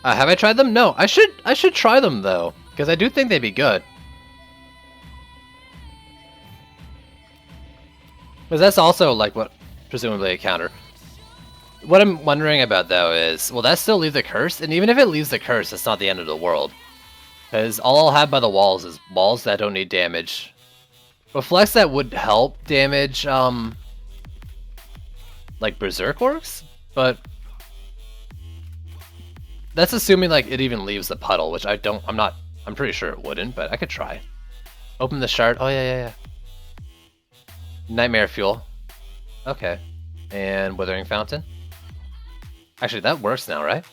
Have I tried them? No, I should try them though, because I do think they'd be good. Because that's also like what presumably a counter. What I'm wondering about though is, will that still leave the curse? And even if it leaves the curse, it's not the end of the world. Because all I'll have by the walls is walls that don't need damage. Reflex that would help damage, like Berserk Orcs, but that's assuming like it even leaves the puddle, which I'm pretty sure it wouldn't, but I could try. Open the shard. Oh yeah. Nightmare Fuel. Okay. And Withering Fountain. Actually, that works now, right?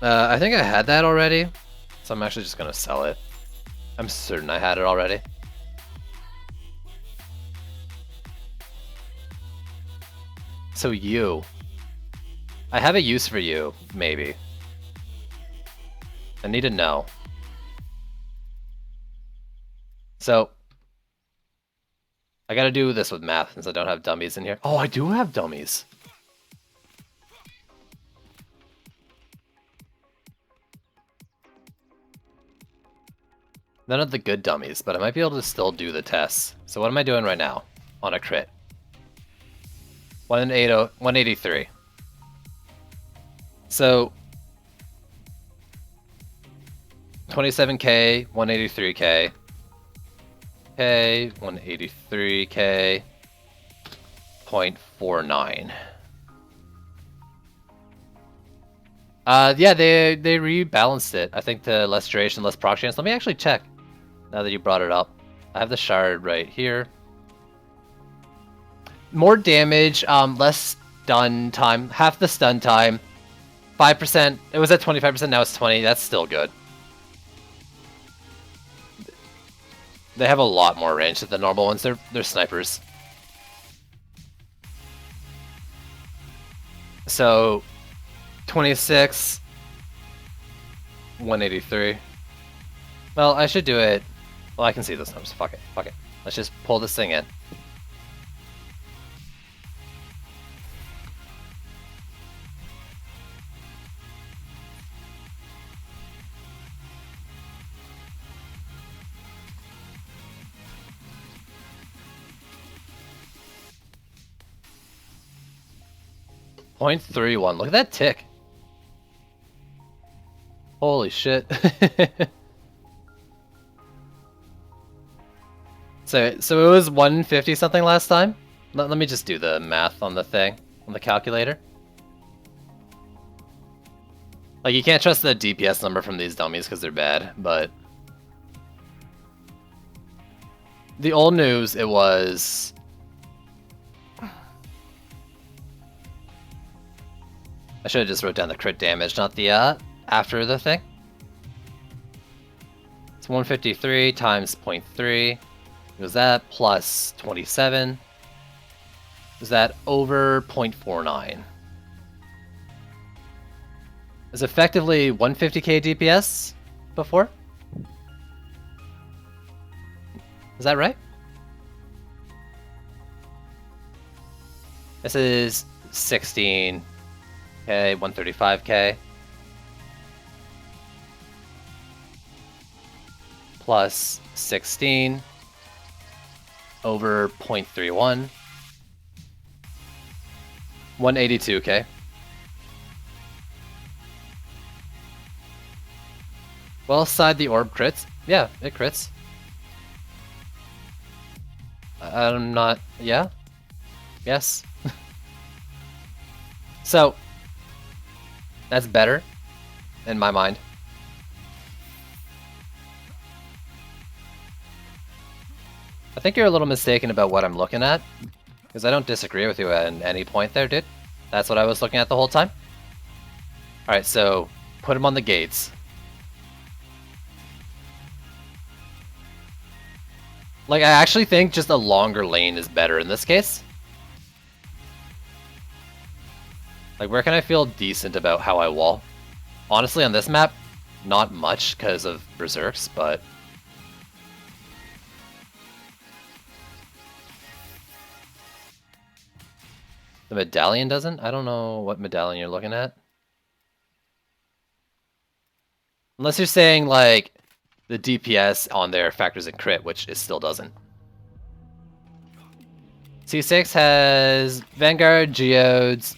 I think I had that already, so I'm actually just gonna sell it. I'm certain I had it already. So you. I have a use for you, maybe. I need to know. So, I gotta do this with math since I don't have dummies in here. Oh, I do have dummies. None of the good dummies, but I might be able to still do the tests. So what am I doing right now on a crit? 183. So 27k, 183k, k, 183k, 0.49. Yeah, they rebalanced it. I think to less duration, less proc chance. Let me actually check. Now that you brought it up, I have the shard right here. More damage, less stun time, half the stun time, 5%. It was at 25%. Now it's 20. That's still good. They have a lot more range than the normal ones. They're snipers. So 26, 183. Well, I should do it. Well, I can see those numbers. Fuck it. Let's just pull this thing in. .31. Look at that tick. Holy shit. So it was 150 something last time? Let me just do the math on the thing, on the calculator. Like, you can't trust the DPS number from these dummies because they're bad, but... The old news, it was... I should have just wrote down the crit damage, not the, after the thing. It's 153 times 0.3. Was that plus 27? Was that over 0.49? Is effectively 150k DPS before? Is that right? This is 16k, 135k. Plus 16 over 0.31. 182k. Well, side the orb crits. Yeah, it crits. I'm not... Yeah? Yes. So, that's better, in my mind. I think you're a little mistaken about what I'm looking at, because I don't disagree with you at any point there, dude. That's what I was looking at the whole time. Alright, so, put him on the gates. Like, I actually think just a longer lane is better in this case. Like, where can I feel decent about how I wall? Honestly, on this map, not much because of Berserks, but... The medallion doesn't? I don't know what medallion you're looking at. Unless you're saying, like, the DPS on there factors in crit, which it still doesn't. C6 has Vanguard, Geodes,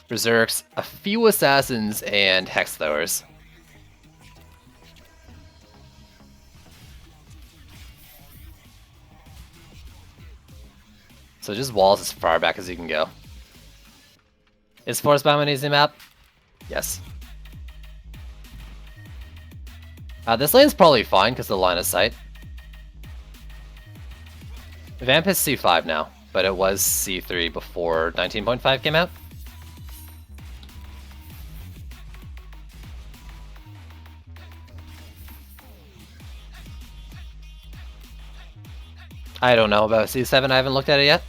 Berserks, a few Assassins, and Hex Throwers. So just walls as far back as you can go. Is Forest Biome an easy map? Yes. This lane's probably fine because of the line of sight. Vamp is C5 now, but it was C3 before 19.5 came out. I don't know about C7, I haven't looked at it yet.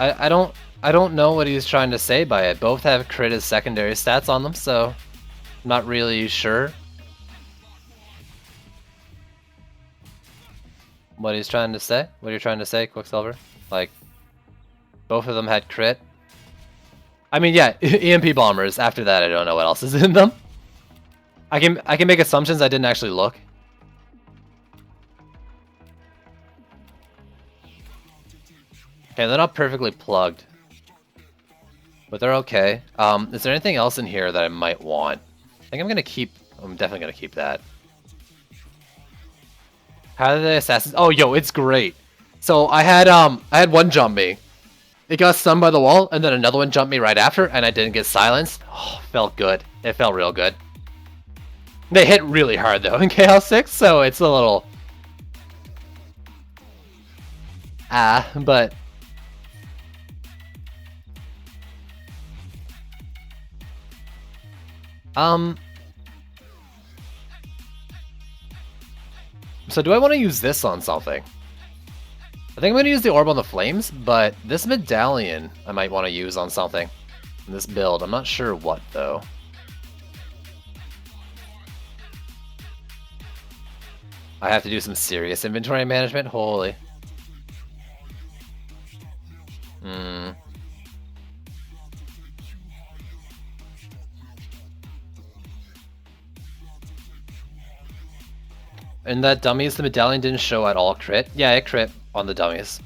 I don't know what he's trying to say by it. Both have crit as secondary stats on them, so I'm not really sure what he's trying to say. What are you trying to say, Quicksilver? Like, both of them had crit. I mean, yeah, EMP bombers. After that, I don't know what else is in them. I can make assumptions. I didn't actually look. Okay, they're not perfectly plugged, but they're okay. Is there anything else in here that I might want? I think I'm definitely gonna keep that. How did the assassins? Oh, yo, it's great. So I had one jump me. It got stunned by the wall, and then another one jumped me right after, and I didn't get silenced. Oh, felt good. It felt real good. They hit really hard though in Chaos 6, so it's a little but so do I want to use this on something? I think I'm going to use the Orb on the Flames, but this medallion I might want to use on something in this build. I'm not sure what though. I have to do some serious inventory management. Holy. And that dummies, the medallion didn't show at all crit. Yeah, it crit on the dummies.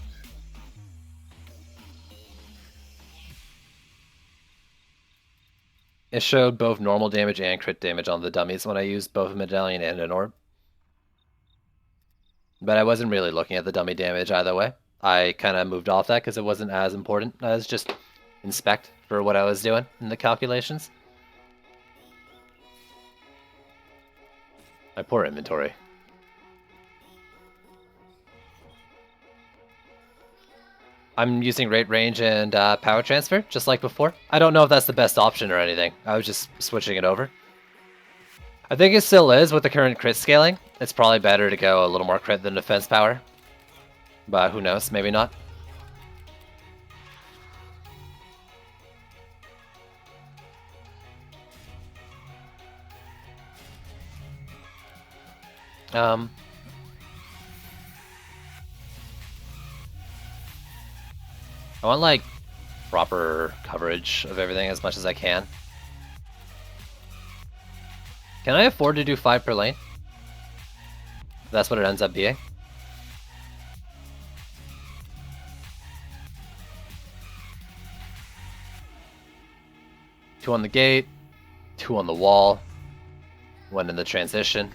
It showed both normal damage and crit damage on the dummies when I used both a medallion and an orb. But I wasn't really looking at the dummy damage either way. I kind of moved off that because it wasn't as important as just inspect for what I was doing in the calculations. My poor inventory. I'm using rate range and power transfer, just like before. I don't know if that's the best option or anything. I was just switching it over. I think it still is with the current crit scaling. It's probably better to go a little more crit than defense power. But who knows, maybe not. I want, like, proper coverage of everything as much as I can. Can I afford to do 5 per lane? That's what it ends up being. Two on the gate, 2 on the wall, 1 in the transition.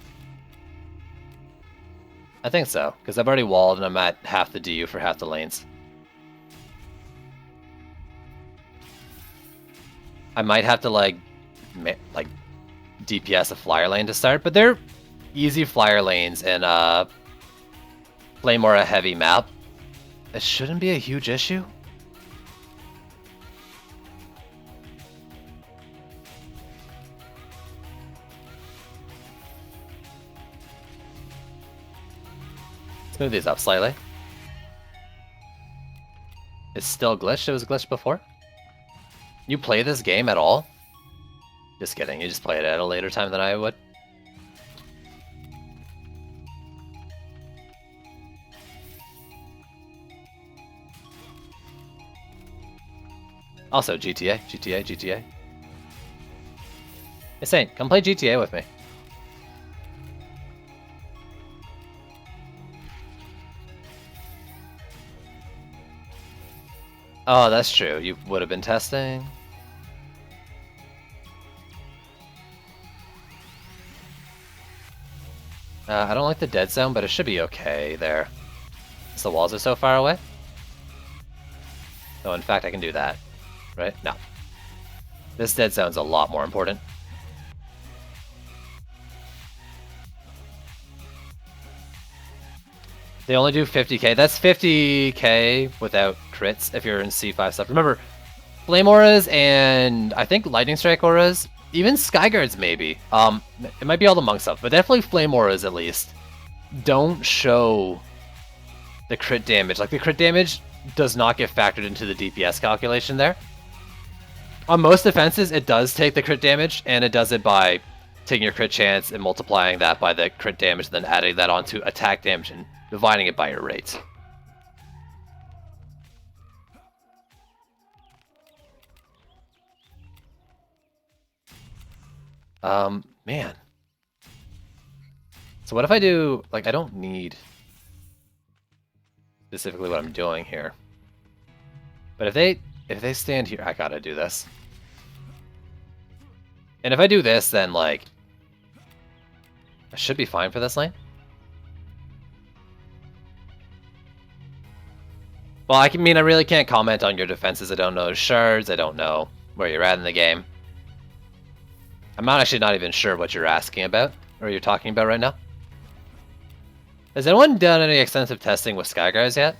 I think so, because I've already walled and I'm at half the DU for half the lanes. I might have to like DPS a flyer lane to start, but they're easy flyer lanes in Claymore a heavy map. It shouldn't be a huge issue. Let's move these up slightly. It's still glitched. It was glitched before. You play this game at all? Just kidding, you just play it at a later time than I would. Also, GTA, GTA, GTA. Hey, Saint, come play GTA with me. Oh, that's true. You would have been testing. I don't like the dead zone, but it should be okay there. Since the walls are so far away. So in fact, I can do that. Right? No. This dead zone's a lot more important. They only do 50k. That's 50k without crits if you're in C5 stuff. Remember, Flame Auras and I think Lightning Strike Auras, even Skyguards maybe. It might be all the monk stuff, but definitely Flame Auras at least. Don't show the crit damage. Like the crit damage does not get factored into the DPS calculation there. On most defenses, it does take the crit damage, and it does it by taking your crit chance and multiplying that by the crit damage, then adding that onto attack damage and dividing it by your rate. Man. So what if I do, like, I don't need specifically what I'm doing here. But if they stand here, I gotta do this. And if I do this, then, like, I should be fine for this lane. Well, I really can't comment on your defenses. I don't know shards. I don't know where you're at in the game. I'm actually not even sure what you're asking about, or you're talking about right now. Has anyone done any extensive testing with Skyguards yet?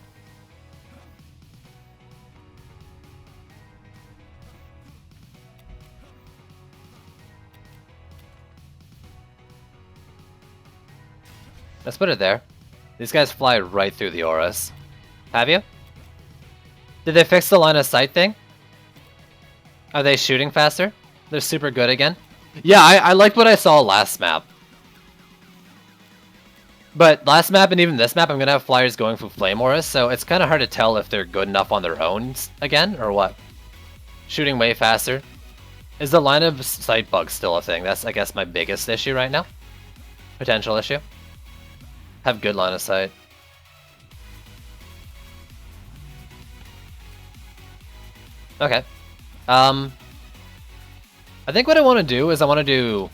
Let's put it there. These guys fly right through the auras. Have you? Did they fix the line of sight thing? Are they shooting faster? They're super good again? Yeah, I liked what I saw last map. But last map and even this map, I'm going to have flyers going for Flame Auras, so it's kind of hard to tell if they're good enough on their own again, or what. Shooting way faster. Is the line of sight bug still a thing? That's, I guess, my biggest issue right now. Potential issue. Have good line of sight. Okay. I think what I want to do is I want to do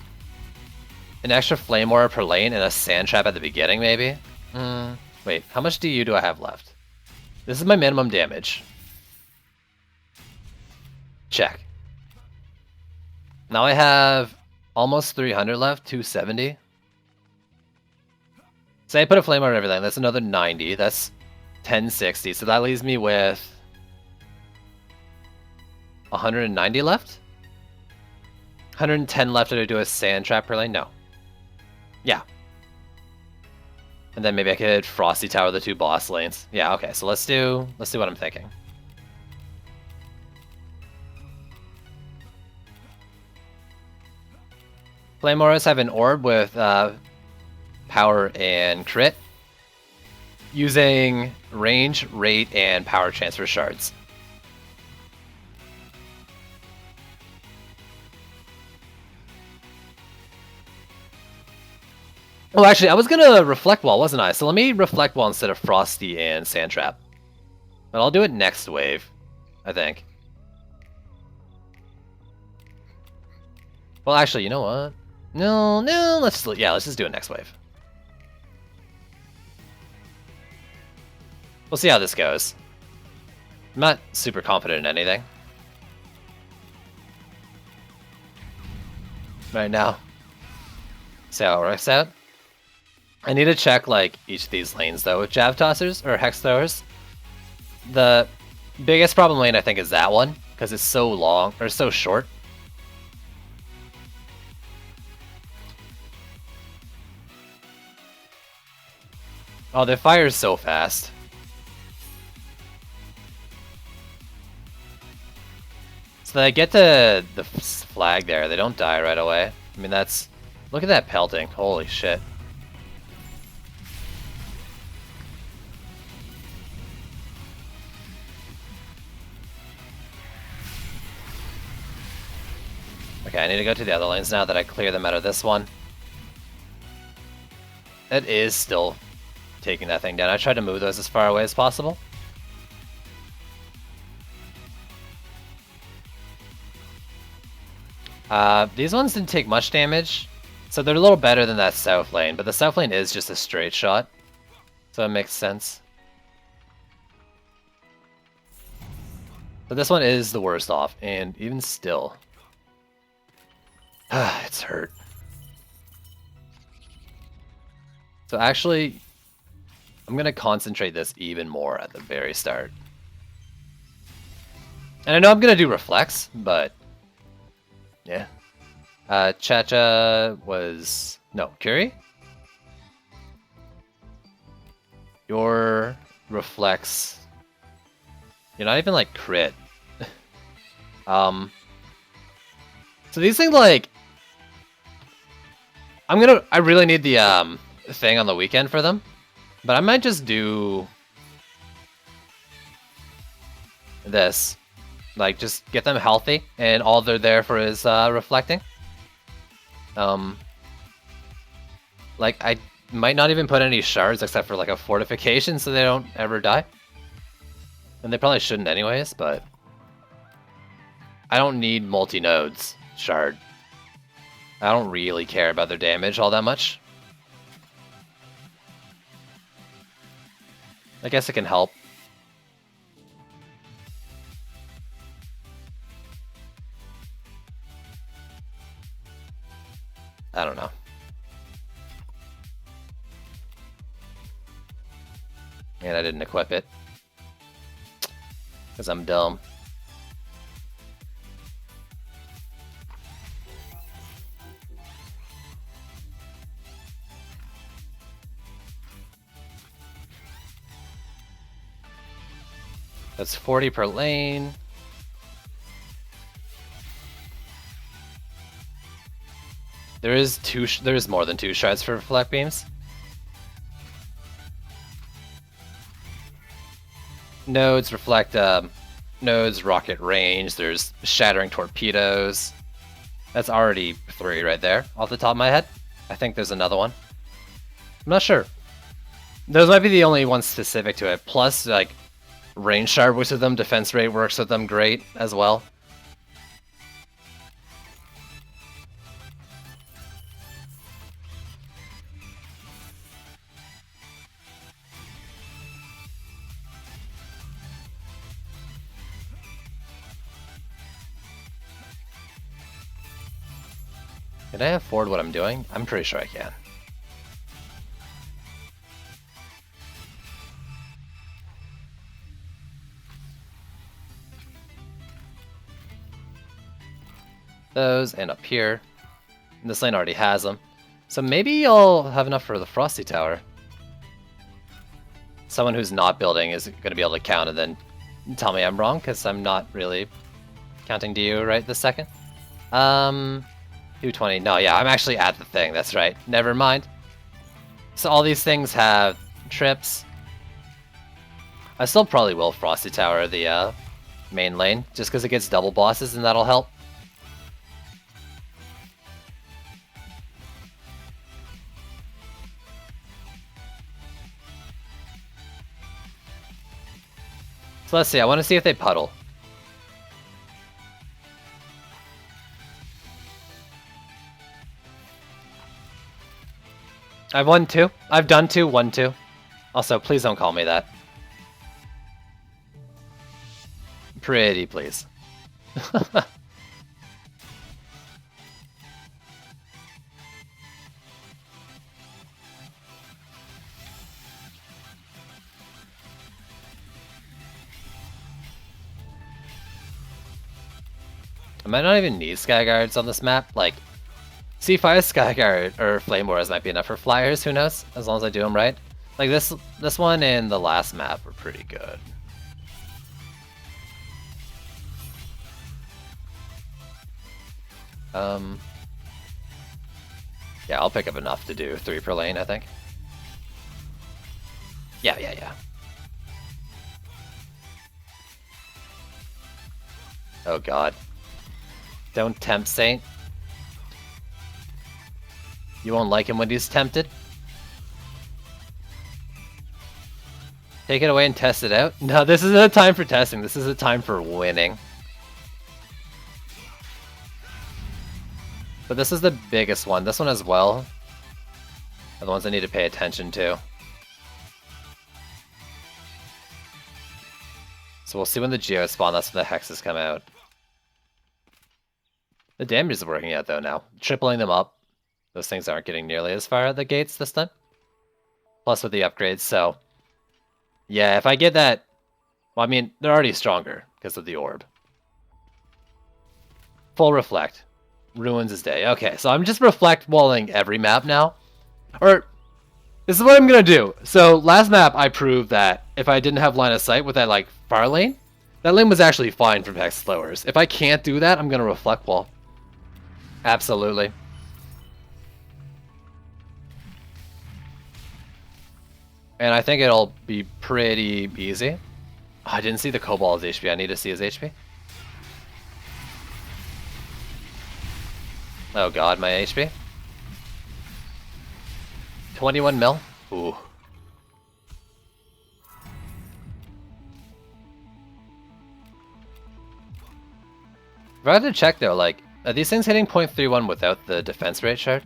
an extra Flame Aura per lane and a Sand Trap at the beginning, maybe? Wait, how much DU do I have left? This is my minimum damage. Check. Now I have almost 300 left, 270. Say I put a Flame Aura and everything, that's another 90. That's 1060, so that leaves me with 190 left? 110 left to do a Sand Trap per lane? No. Yeah. And then maybe I could Frosty Tower the 2 boss lanes. Yeah, okay, so let's do what I'm thinking. Flame Auras have an orb with power and crit, using range, rate, and power transfer shards. Oh, actually, I was gonna Reflect Wall, wasn't I? So let me Reflect Wall instead of Frosty and Sand Trap. But I'll do it next wave, I think. Well, actually, you know what? No, let's just do it next wave. We'll see how this goes. I'm not super confident in anything right now. See how it works out. I need to check like each of these lanes though with Jav Tossers or Hex Throwers. The biggest problem lane I think is that one because it's so long or so short. Oh, they fire so fast. So they get to the flag there, they don't die right away. I mean, that's... Look at that pelting, holy shit. Okay, I need to go to the other lanes now that I clear them out of this one. It is still taking that thing down. I tried to move those as far away as possible. These ones didn't take much damage, so they're a little better than that south lane, but the south lane is just a straight shot, so it makes sense. But this one is the worst off, and even still, it's hurt. So actually, I'm going to concentrate this even more at the very start. And I know I'm going to do Reflex, but yeah. Chacha was... No, Curie? Your Reflex... You're not even like crit. So these things like... I really need the thing on the weekend for them. But I might just do... this. Like, just get them healthy, and all they're there for is reflecting. Like, I might not even put any shards except for like a fortification so they don't ever die. And they probably shouldn't anyways, but... I don't need multi-nodes shard. I don't really care about their damage all that much. I guess it can help. I don't know. And I didn't equip it. Because I'm dumb. That's 40 per lane. There is more than 2 shards for Reflect Beams. Nodes reflect nodes, rocket range, there's shattering torpedoes. That's already 3 right there, off the top of my head. I think there's another one. I'm not sure. Those might be the only ones specific to it. Plus, like, range shard works with them, defense rate works with them great as well. Can I afford what I'm doing? I'm pretty sure I can. Those, and up here. And this lane already has them. So maybe I'll have enough for the Frosty Tower. Someone who's not building is going to be able to count and then tell me I'm wrong, because I'm not really counting to you right this second. 220. No, yeah, I'm actually at the thing. That's right. Never mind. So all these things have trips. I still probably will Frosty Tower the main lane, just because it gets double bosses and that'll help. So let's see. I want to see if they puddle. I've won 2. I've done 2, won 2. Also, please don't call me that. Pretty please. I might not even need Skyguards on this map. Like, C5 Skyguard or Flame Wars might be enough for flyers, who knows? As long as I do them right. Like this one and the last map were pretty good. Yeah, I'll pick up enough to do 3 per lane, I think. Yeah. Oh god. Don't tempt Saint. You won't like him when he's tempted. Take it away and test it out. No, this isn't a time for testing. This is a time for winning. But this is the biggest one. This one as well are the ones I need to pay attention to. So we'll see when the Geo spawn. That's when the Hexes come out. The damage is working out though now. Tripling them up. Those things aren't getting nearly as far at the gates this time. Plus with the upgrades, so... Yeah, if I get that... Well, I mean, they're already stronger because of the orb. Full Reflect. Ruins his day. Okay, so I'm just Reflect walling every map now. Or, this is what I'm gonna do. So, last map I proved that if I didn't have line of sight with that, like, far lane, that lane was actually fine from Hex Slowers. If I can't do that, I'm gonna Reflect wall. Absolutely. And I think it'll be pretty easy. Oh, I didn't see the Kobold's HP. I need to see his HP. Oh god, my HP. 21 mil? Ooh. If I had to check though, like, are these things hitting 0.31 without the defense rate shard?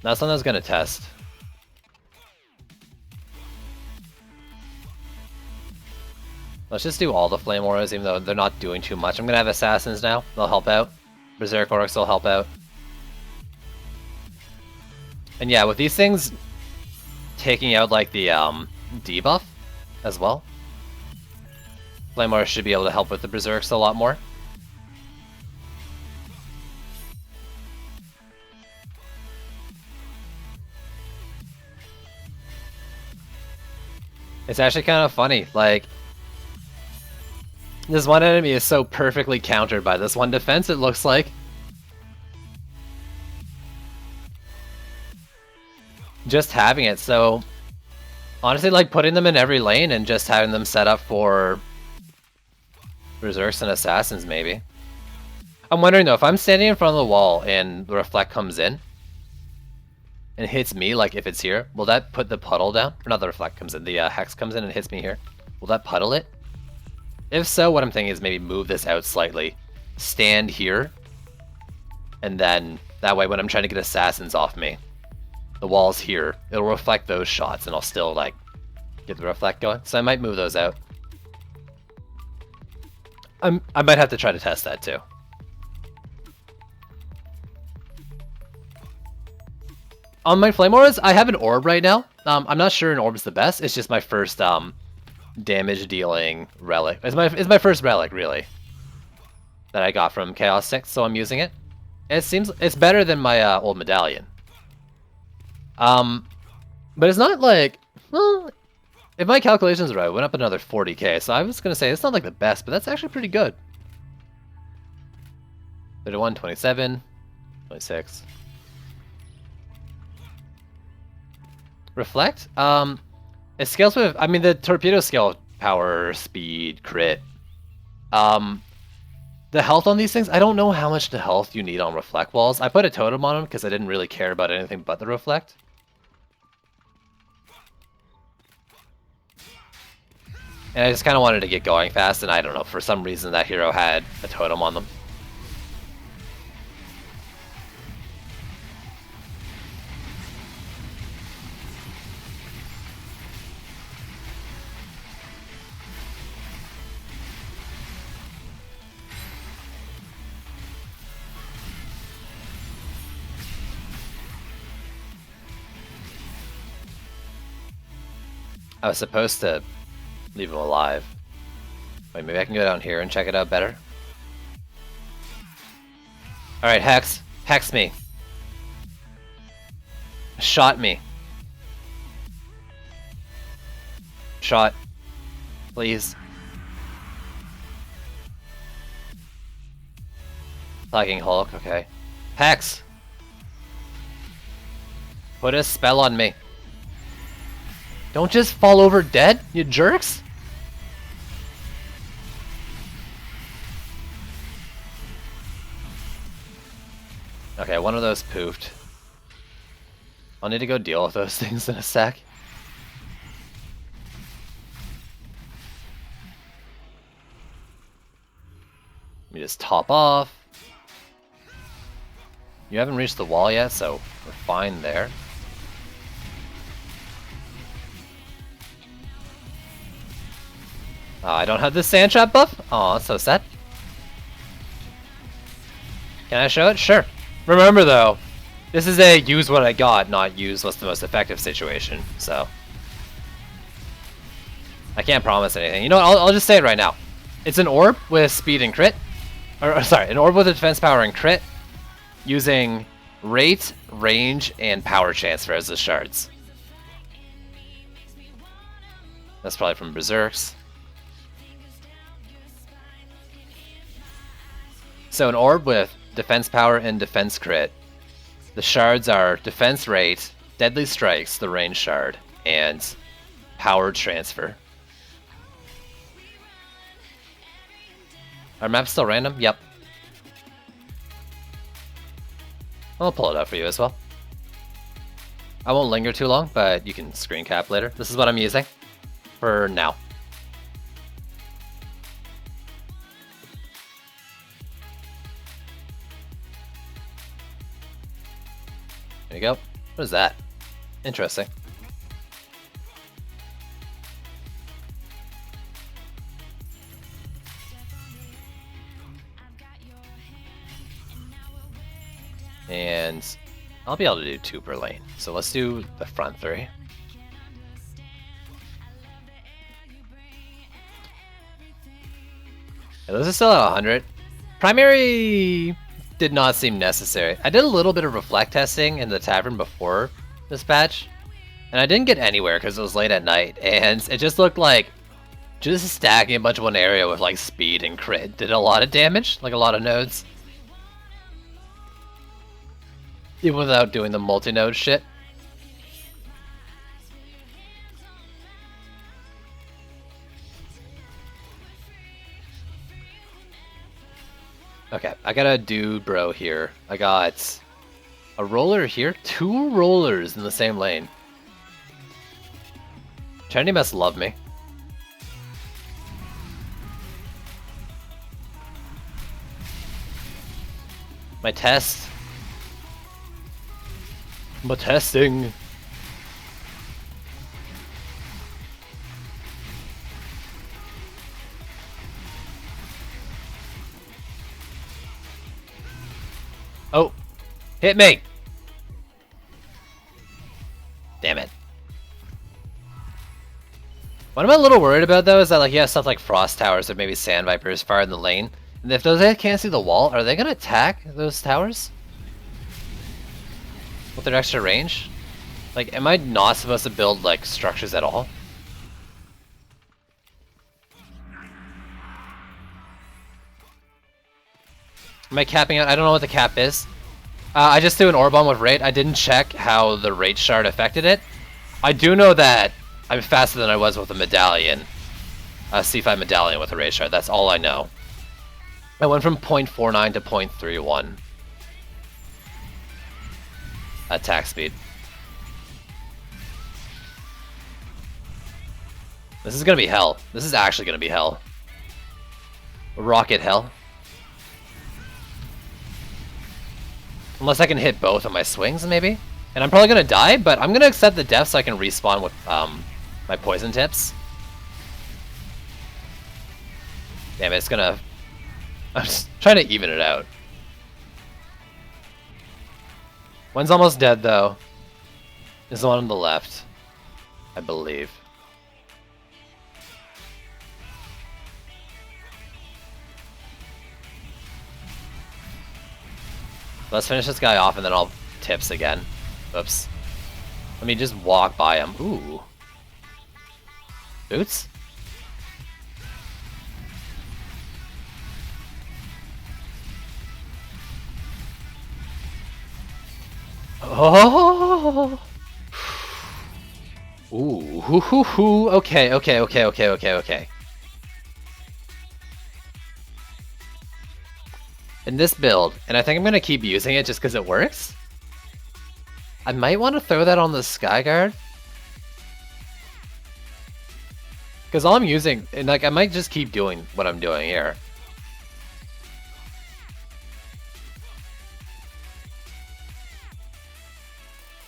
That's something I was gonna test. Let's just do all the Flame Auras, even though they're not doing too much. I'm gonna have Assassins now. They'll help out. Berserk Orcs will help out. And yeah, with these things taking out like the debuff as well, Flame Auras should be able to help with the Berserks a lot more. It's actually kind of funny, like, this one enemy is so perfectly countered by this one defense, it looks like. Just having it, so... Honestly, like, putting them in every lane and just having them set up for... Berserks and Assassins, maybe. I'm wondering, though, if I'm standing in front of the wall and the Reflect comes in and hits me, like, if it's here, will that put the puddle down? Or not the Reflect comes in, the Hex comes in and hits me here. Will that puddle it? If so, what I'm thinking is maybe move this out slightly. Stand here. And then, that way when I'm trying to get Assassins off me, the wall's here. It'll reflect those shots and I'll still, like, get the Reflect going. So I might move those out. I might have to try to test that too. On my Flame Auras, I have an Orb right now. I'm not sure an Orb is the best. It's just my first, damage dealing relic. It's my first relic really that I got from Chaos 6, so I'm using it. It seems it's better than my old medallion. But it's not like, well, if my calculations are right, it went up another 40k, so I was gonna say it's not like the best, but that's actually pretty good. 31, 27, 26. Reflect? It scales with, I mean, the torpedo scale power, speed, crit. The health on these things, I don't know how much the health you need on Reflect walls. I put a totem on them because I didn't really care about anything but the Reflect. And I just kind of wanted to get going fast, and I don't know, for some reason that hero had a totem on them. I was supposed to leave him alive. Wait, maybe I can go down here and check it out better. Alright, Hex. Hex me. Shot me. Shot. Please. Talking Hulk, okay. Hex! Put a spell on me. Don't just fall over dead, you jerks! Okay, Okay, one of those poofed. I'll need to go deal with those things in a sec. Let me just top off. You haven't reached the wall yet, so we're fine there. I don't have the sand trap buff? Aw, so sad. Can I show it? Sure. Remember though, this is a use what I got, not use what's the most effective situation, so. I can't promise anything. You know what, I'll just say it right now. It's an orb with speed and crit. Or sorry, an orb with a defense power and crit, using rate, range, and power transfer as the shards. That's probably from Berserks. So an orb with defense power and defense crit. The shards are defense rate, deadly strikes, the range shard, and power transfer. Our map's still random? Yep. I'll pull it up for you as well. I won't linger too long, but you can screen cap later. This is what I'm using for now. There you go. What is that? Interesting. And I'll be able to do 2 per lane. So let's do the front 3. Yeah, those are still at 100. Primary did not seem necessary. I did a little bit of reflect testing in the tavern before this patch, and I didn't get anywhere because it was late at night, and it just looked like just stacking a bunch of one area with like speed and crit did a lot of damage, like a lot of nodes. Even without doing the multi-node shit. Okay, I got a dude bro here. I got a roller here. 2 rollers in the same lane. Trinity must love me. My test. My testing. Oh, hit me. Damn it. What I'm a little worried about though is that like you have stuff like frost towers or maybe sand vipers far in the lane. And if those guys can't see the wall, are they gonna attack those towers? With their extra range? Like, am I not supposed to build, like, structures at all? Am I capping out? I don't know what the cap is. I just threw an orb on with rate. I didn't check how the rate shard affected it. I do know that I'm faster than I was with a medallion. A C5 medallion with a rate shard. That's all I know. I went from 0.49 to 0.31. Attack speed. This is gonna be hell. This is actually gonna be hell. Rocket hell. Unless I can hit both of my swings, maybe? And I'm probably gonna die, but I'm gonna accept the death so I can respawn with my poison tips. Damn it, it's gonna... I'm just trying to even it out. One's almost dead, though. Is the one on the left, I believe. Let's finish this guy off, and then I'll tips again. Oops. Let me just walk by him. Ooh. Boots? Oh. Ooh. Hoo hoo hoo. Okay. in this build, and I think I'm gonna keep using it just because it works. I might want to throw that on the Skyguard. Because all I'm using, and like I might just keep doing what I'm doing here.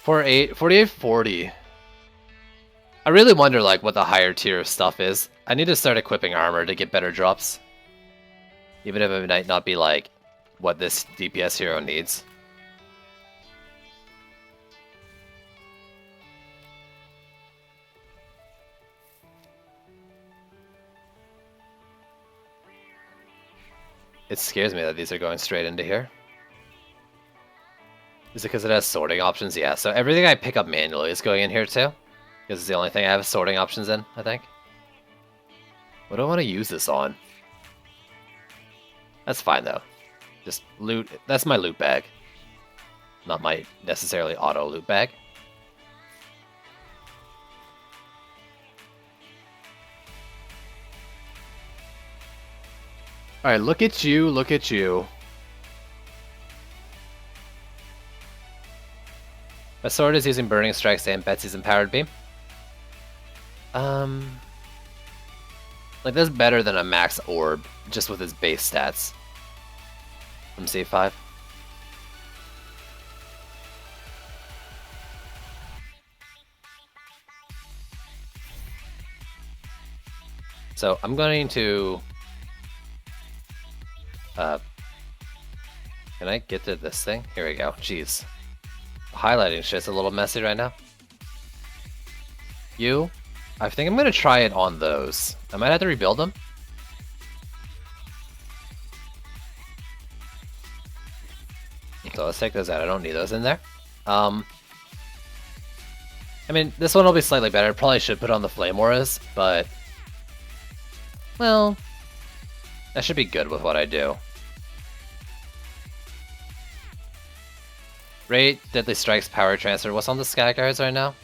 For 4840. I really wonder like what the higher tier of stuff is. I need to start equipping armor to get better drops. Even if it might not be like what this DPS hero needs. It scares me that these are going straight into here. Is it because it has sorting options? Yeah, so everything I pick up manually is going in here too. Because it's the only thing I have sorting options in, I think. What do I want to use this on? That's fine though. Just loot. That's my loot bag. Not my necessarily auto loot bag. Alright, look at you, look at you. My sword is using Burning Strikes and Betsy's Empowered Beam. Like that's better than a max orb, just with his base stats. From C5. So I'm going to can I get to this thing? Here we go. Jeez. Highlighting shit's a little messy right now. I think I'm gonna try it on those. I might have to rebuild them. So let's take those out. I don't need those in there. I mean, this one will be slightly better. Probably should put on the Flame Auras, but well, that should be good with what I do. Rate, Deadly Strikes, Power Transfer. What's on the Skyguards right now?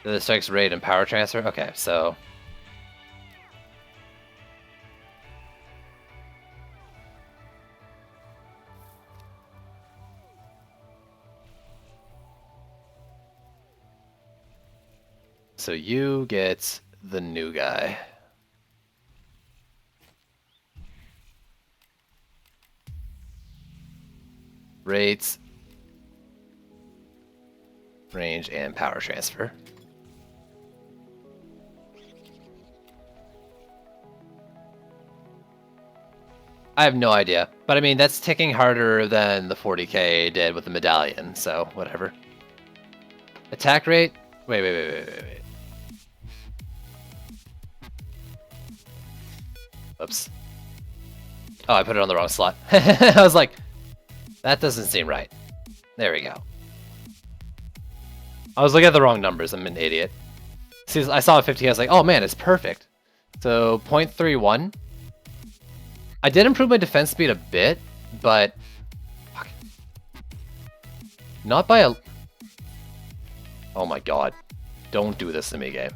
Deadly Strikes, Raid, and Power Transfer? Okay, so... So you get the new guy. Rates, range, and power transfer. I have no idea, but I mean that's ticking harder than the 40k did with the medallion, so whatever. Attack rate? Wait. Oops. Oh, I put it on the wrong slot. I was like, that doesn't seem right. There we go. I was looking at the wrong numbers. I'm an idiot. See, I saw a 50. I was like, oh man, it's perfect. So 0.31. I did improve my defense speed a bit, but fuck. Not by a... Oh my god. Don't do this to me, game.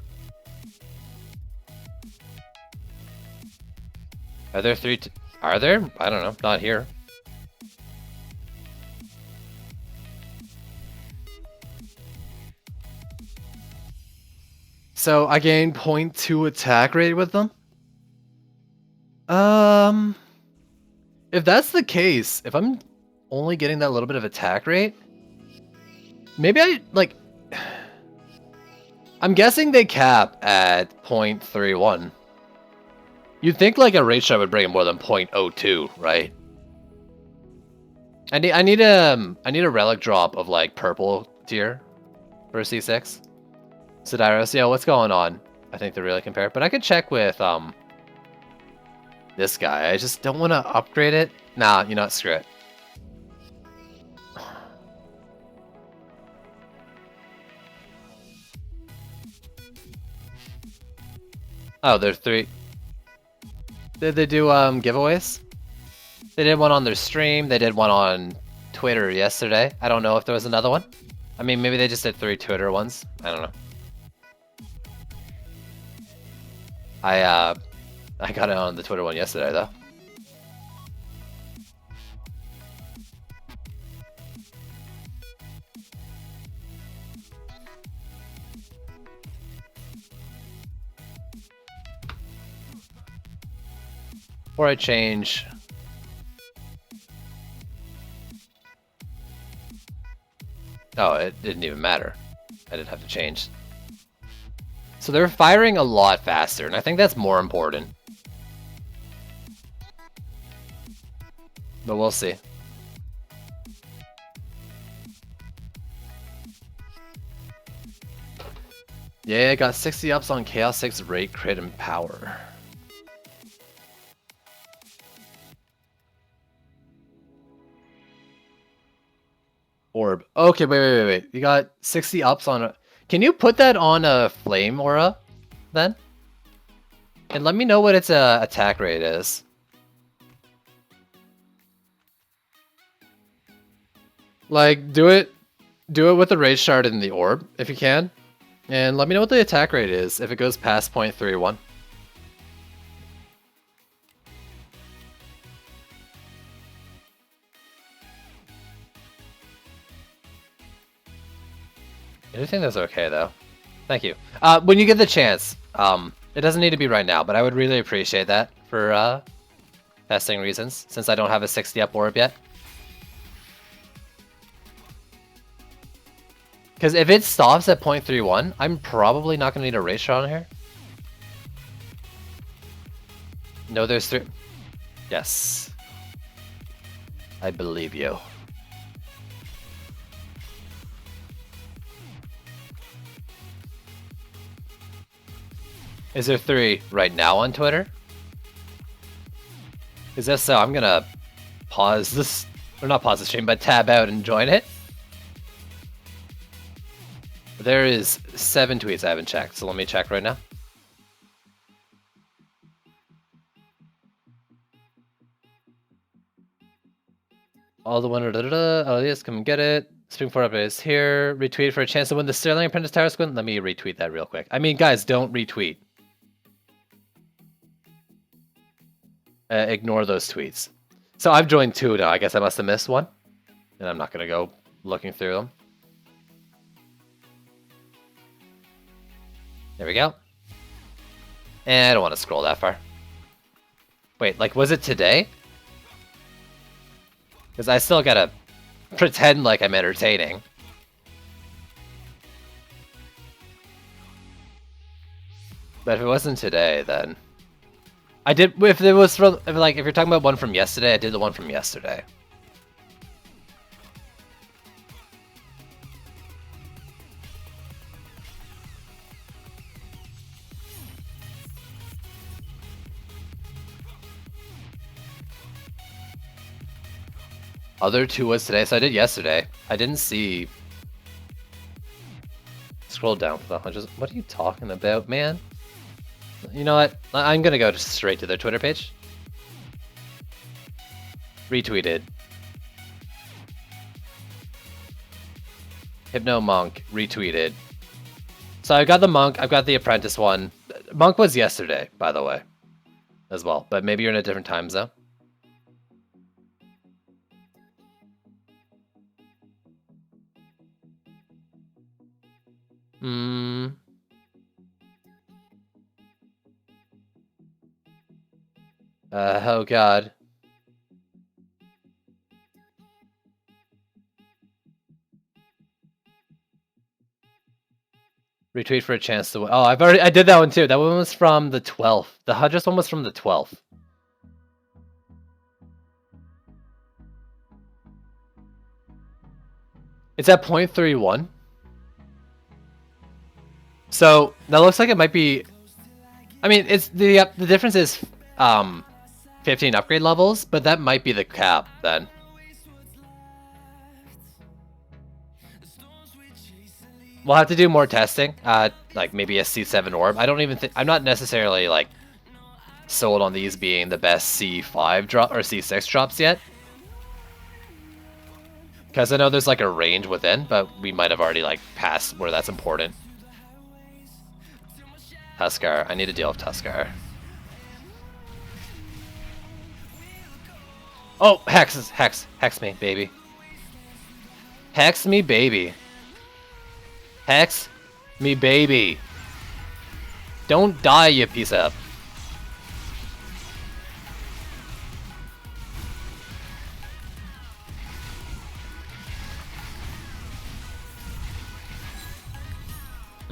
Are there three... Are there? I don't know. Not here. So I gained 0.2 attack rate with them? If that's the case, if I'm only getting that little bit of attack rate, maybe I, like... I'm guessing they cap at 0.31. You'd think like a rate shot would bring it more than 0.02, right? I need a relic drop of like purple tier for a C6. Sidiros, yeah, what's going on? I think they're really compared, but I could check with this guy. I just don't want to upgrade it. Nah, you know what? Screw it. Oh, there's three. Did they do giveaways? They did one on their stream. They did one on Twitter yesterday. I don't know if there was another one. I mean, maybe they just did 3 Twitter ones. I don't know. I got it on the Twitter one yesterday though. Before I change... Oh, it didn't even matter. I didn't have to change. So they're firing a lot faster, and I think that's more important. But we'll see. Yeah, I got 60 ups on Chaos 6 rate, crit, and power. Orb. Okay, wait. You got 60 ups on a... Can you put that on a Flame Aura, then? And let me know what its attack rate is. Like, do it with the Rage Shard in the Orb, if you can. And let me know what the attack rate is, if it goes past 0.31. I think that's okay, though. Thank you. When you get the chance, it doesn't need to be right now, but I would really appreciate that for testing reasons, since I don't have a 60 up orb yet. Because if it stops at 0.31, I'm probably not going to need a Rage Shard on here. No, there's 3. Yes. I believe you. Is there 3 right now on Twitter? Is that so? I'm gonna pause this, or not pause the stream, but tab out and join it. There is 7 tweets I haven't checked, so let me check right now. All the winner, oh yes, come and get it. Spring 4 update is here. Retweet for a chance to win the Sterling Apprentice Tower Squint. Let me retweet that real quick. I mean, guys, don't retweet. Ignore those tweets. So I've joined 2 now. I guess I must have missed one. And I'm not going to go looking through them. There we go. And I don't want to scroll that far. Wait, like, was it today? Because I still gotta pretend like I'm entertaining. But if it wasn't today, then... I did, if it was from, if you're talking about one from yesterday, I did the one from yesterday. Other 2 was today, so I did yesterday. I didn't see... Scroll down for the hundreds. What are you talking about, man? You know what? I'm gonna go straight to their Twitter page. Retweeted. Hypno Monk retweeted. So I got the Monk, I've got the Apprentice one. Monk was yesterday, by the way, as well. But maybe you're in a different time zone. Oh god. Retweet for a chance to win. Oh, I did that one too. That one was from the 12th. The Hudgers one was from the 12th. It's at 0.31. So that looks like it might be. I mean, it's the difference is 15 upgrade levels, but that might be the cap then. We'll have to do more testing, like maybe a C7 orb. I don't even think, I'm not necessarily like sold on these being the best C5 drop or C6 drops yet. Because I know there's like a range within, but we might have already like passed where that's important. Tuskar, I need to deal with Tuskar. Oh, Hex me, baby. Hex me, baby. Hex me, baby. Don't die, you piece of...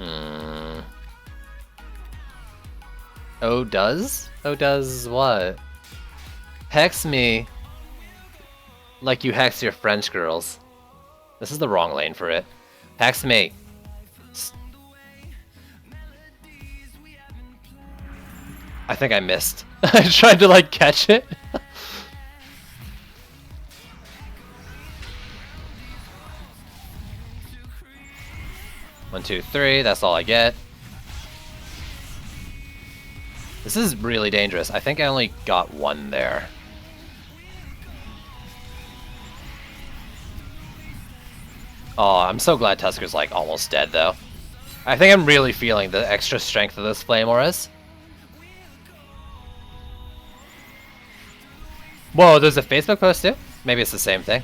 Hmm. Oh, does? Oh, does what? Hex me like you hex your French girls. This is the wrong lane for it. Hex me. I think I missed. I tried to like catch it. 1, 2, 3, that's all I get. This is really dangerous. I think I only got one there. Oh, I'm so glad Tusker's like almost dead though. I think I'm really feeling the extra strength of this Flame Auras. Whoa, there's a Facebook post too? Maybe it's the same thing.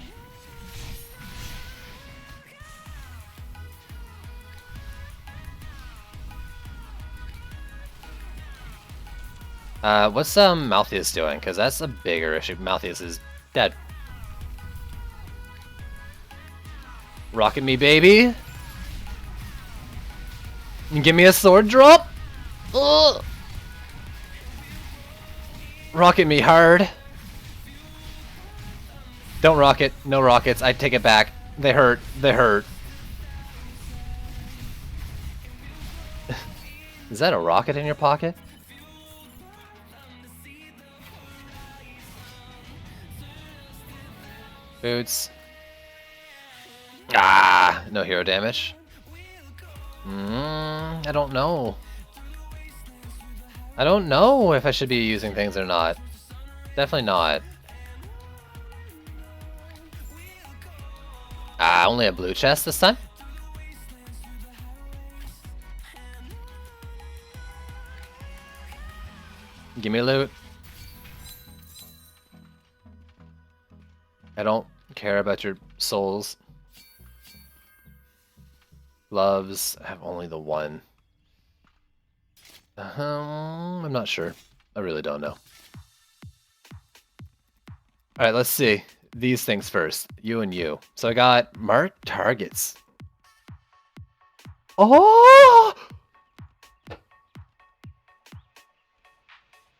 What's Malthius doing? Because that's a bigger issue. Malthius is dead. Rocket me, baby! Give me a sword drop! Ugh. Rocket me hard. Don't rocket. No rockets. I take it back. They hurt. They hurt. Is that a rocket in your pocket? Boots. Ah, no hero damage. I don't know. I don't know if I should be using things or not. Definitely not. Ah, only a blue chest this time? Give me loot. I don't care about your souls. Gloves, I have only the one. I'm not sure. I really don't know. Alright, let's see. These things first. You and you. So I got mark targets. Oh!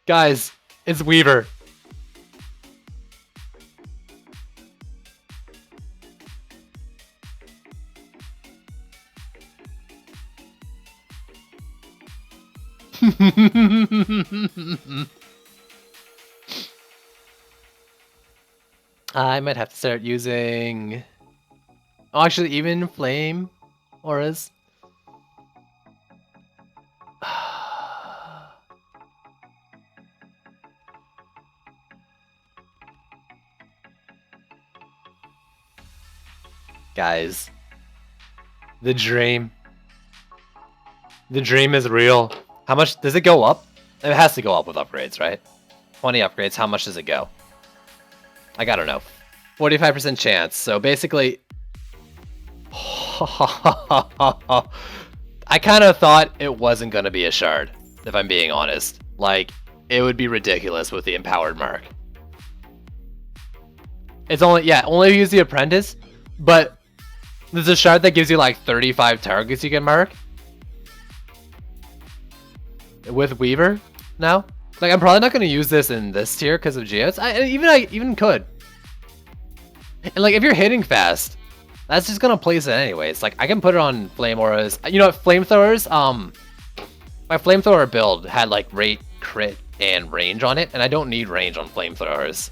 Guys, it's Weaver. I might have to start using... Oh, actually, even Flame Auras. Guys, the dream. The dream is real. How much does it go up? It has to go up with upgrades, right? 20 upgrades, how much does it go? I don't know. 45% chance. So basically, I kind of thought it wasn't going to be a shard, if I'm being honest. Like, it would be ridiculous with the empowered mark. It's only, yeah, only use the apprentice, but there's a shard that gives you like 35 targets you can mark. With Weaver now. Like, I'm probably not going to use this in this tier because of Geodes. I even could. And like, if you're hitting fast, that's just going to place it anyways. Like, I can put it on Flame Auras. You know what? Flamethrowers, my Flamethrower build had like rate, crit, and range on it, and I don't need range on Flamethrowers.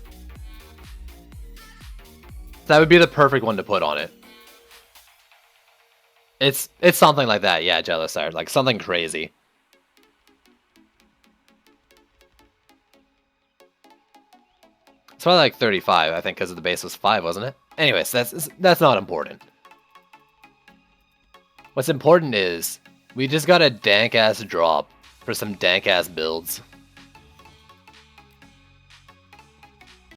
That would be the perfect one to put on it. It's something like that, yeah, Jellicide. Like, something crazy. It's probably like 35, I think, because the base was 5, wasn't it? Anyways, that's not important. What's important is we just got a dank-ass drop for some dank-ass builds.